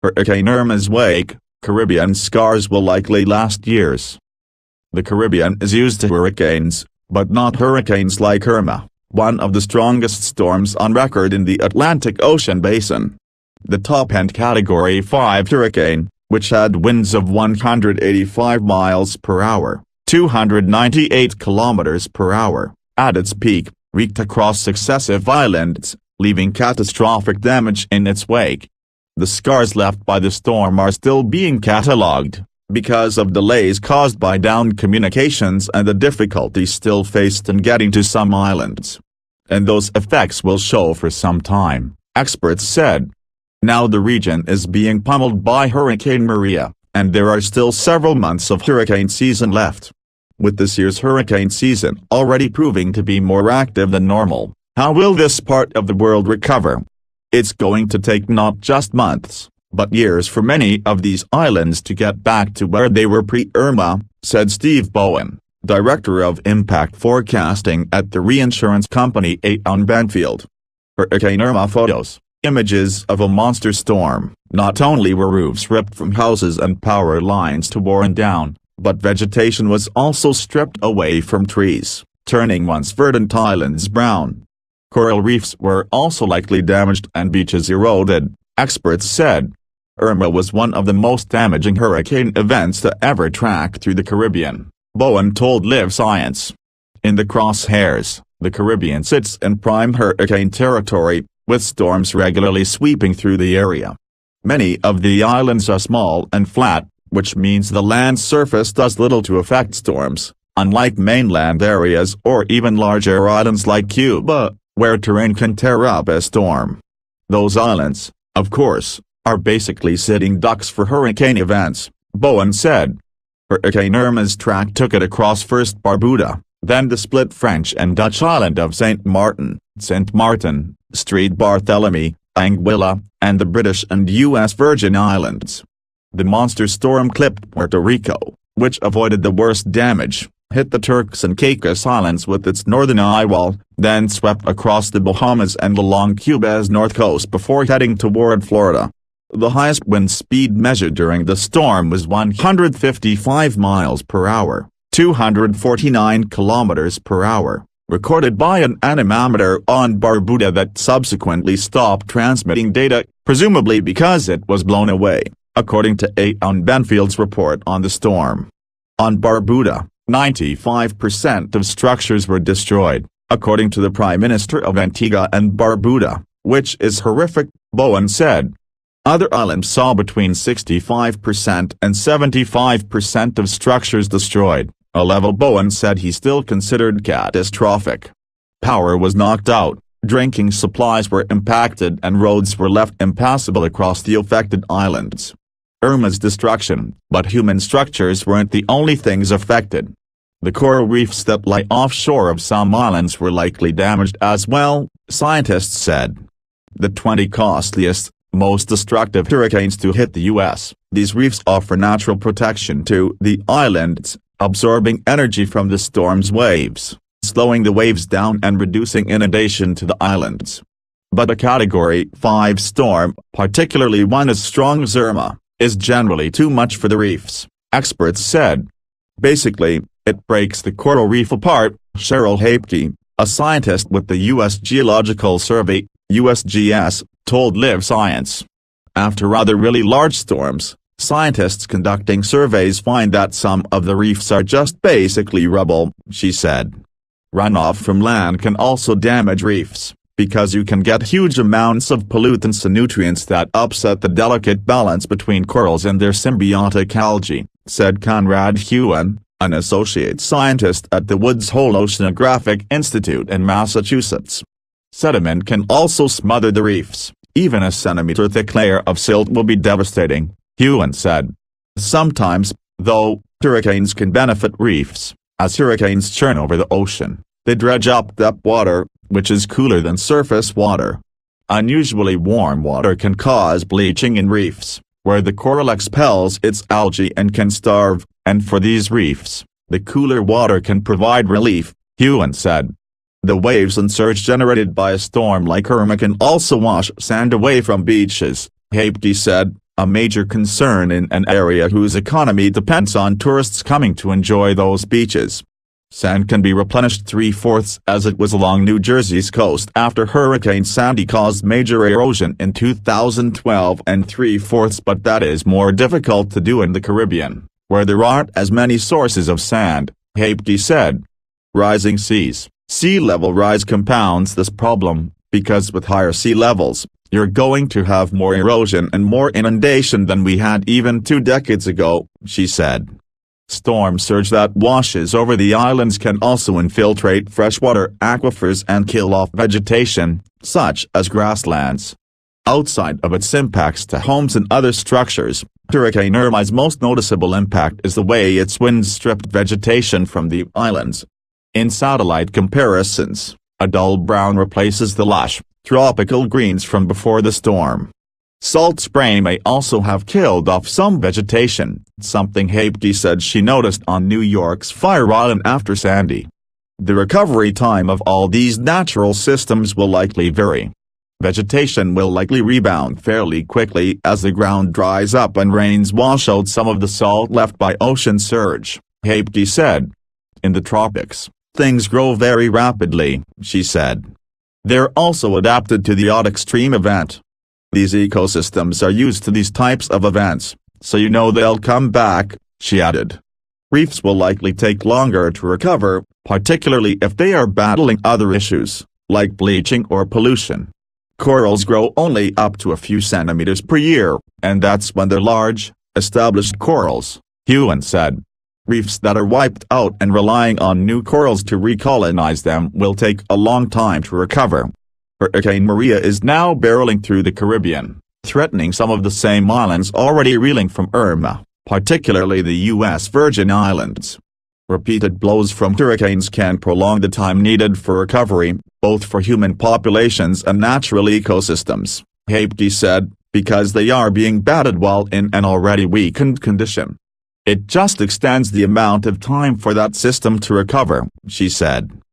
Hurricane Irma's wake, Caribbean scars will likely last years. The Caribbean is used to hurricanes, but not hurricanes like Irma, one of the strongest storms on record in the Atlantic Ocean basin. The top-end Category 5 hurricane, which had winds of 185 miles per hour, 298 kilometers per hour, at its peak, reeked across successive islands, leaving catastrophic damage in its wake. The scars left by the storm are still being catalogued, because of delays caused by downed communications and the difficulties still faced in getting to some islands. And those effects will show for some time, experts said. Now the region is being pummeled by Hurricane Maria, and there are still several months of hurricane season left. With this year's hurricane season already proving to be more active than normal, how will this part of the world recover? It's going to take not just months, but years for many of these islands to get back to where they were pre-Irma, said Steve Bowen, director of impact forecasting at the reinsurance company Aon Benfield. Hurricane Irma photos. Images of a monster storm. Not only were roofs ripped from houses and power lines worn down, but vegetation was also stripped away from trees, turning once verdant islands brown. Coral reefs were also likely damaged and beaches eroded, experts said. Irma was one of the most damaging hurricane events to ever track through the Caribbean, Bowen told Live Science. In the crosshairs, the Caribbean sits in prime hurricane territory, with storms regularly sweeping through the area. Many of the islands are small and flat, which means the land surface does little to affect storms, unlike mainland areas or even larger islands like Cuba, where terrain can tear up a storm. Those islands, of course, are basically sitting ducks for hurricane events, Bowen said. Hurricane Irma's track took it across first Barbuda, then the split French and Dutch island of St. Martin, St. Barthélemy, Anguilla, and the British and U.S. Virgin Islands. The monster storm clipped Puerto Rico, which avoided the worst damage, hit the Turks and Caicos Islands with its northern eyewall, then swept across the Bahamas and along Cuba's north coast before heading toward Florida. The highest wind speed measured during the storm was 155 miles per hour, 249 kilometers per hour. Recorded by an anemometer on Barbuda that subsequently stopped transmitting data, presumably because it was blown away, according to Aon Benfield's report on the storm. On Barbuda, 95% of structures were destroyed, according to the Prime Minister of Antigua and Barbuda, which is horrific, Bowen said. Other islands saw between 65% and 75% of structures destroyed, a level Bowen said he still considered catastrophic. Power was knocked out, drinking supplies were impacted and roads were left impassable across the affected islands. Irma's destruction, but human structures weren't the only things affected. The coral reefs that lie offshore of some islands were likely damaged as well, scientists said. The 20 costliest, most destructive hurricanes to hit the U.S., these reefs offer natural protection to the islands, absorbing energy from the storm's waves, slowing the waves down and reducing inundation to the islands. But a Category 5 storm, particularly one as strong as Irma, is generally too much for the reefs, experts said. Basically, it breaks the coral reef apart, Cheryl Hapke, a scientist with the U.S. Geological Survey, USGS, told Live Science. After other really large storms, scientists conducting surveys find that some of the reefs are just basically rubble, she said. Runoff from land can also damage reefs, because you can get huge amounts of pollutants and nutrients that upset the delicate balance between corals and their symbiotic algae, said Conrad Hewen, an associate scientist at the Woods Hole Oceanographic Institute in Massachusetts. Sediment can also smother the reefs, even a centimeter-thick layer of silt will be devastating, Hewen said. Sometimes, though, hurricanes can benefit reefs, as hurricanes churn over the ocean, they dredge up depth water, which is cooler than surface water. Unusually warm water can cause bleaching in reefs, where the coral expels its algae and can starve, and for these reefs, the cooler water can provide relief, Hewen said. The waves and surge generated by a storm like Irma can also wash sand away from beaches, Hapke said, a major concern in an area whose economy depends on tourists coming to enjoy those beaches. Sand can be replenished 3/4 as it was along New Jersey's coast after Hurricane Sandy caused major erosion in 2012 and 3/4, but that is more difficult to do in the Caribbean, where there aren't as many sources of sand, Hapke said. Rising seas. Sea level rise compounds this problem, because with higher sea levels, you're going to have more erosion and more inundation than we had even 2 decades ago, she said. Storm surge that washes over the islands can also infiltrate freshwater aquifers and kill off vegetation, such as grasslands. Outside of its impacts to homes and other structures, Hurricane Irma's most noticeable impact is the way its winds stripped vegetation from the islands. In satellite comparisons, a dull brown replaces the lush, tropical greens from before the storm. Salt spray may also have killed off some vegetation, something Hapke said she noticed on New York's Fire Island after Sandy. The recovery time of all these natural systems will likely vary. Vegetation will likely rebound fairly quickly as the ground dries up and rains wash out some of the salt left by ocean surge, Hapke said. In the tropics, things grow very rapidly, she said. They're also adapted to the odd extreme event. These ecosystems are used to these types of events, so you know they'll come back, she added. Reefs will likely take longer to recover, particularly if they are battling other issues, like bleaching or pollution. Corals grow only up to a few centimeters per year, and that's when they're large, established corals, Hewen said. Reefs that are wiped out and relying on new corals to recolonize them will take a long time to recover. Hurricane Maria is now barreling through the Caribbean, threatening some of the same islands already reeling from Irma, particularly the U.S. Virgin Islands. Repeated blows from hurricanes can prolong the time needed for recovery, both for human populations and natural ecosystems, Hapke said, because they are being battered while in an already weakened condition. It just extends the amount of time for that system to recover, she said.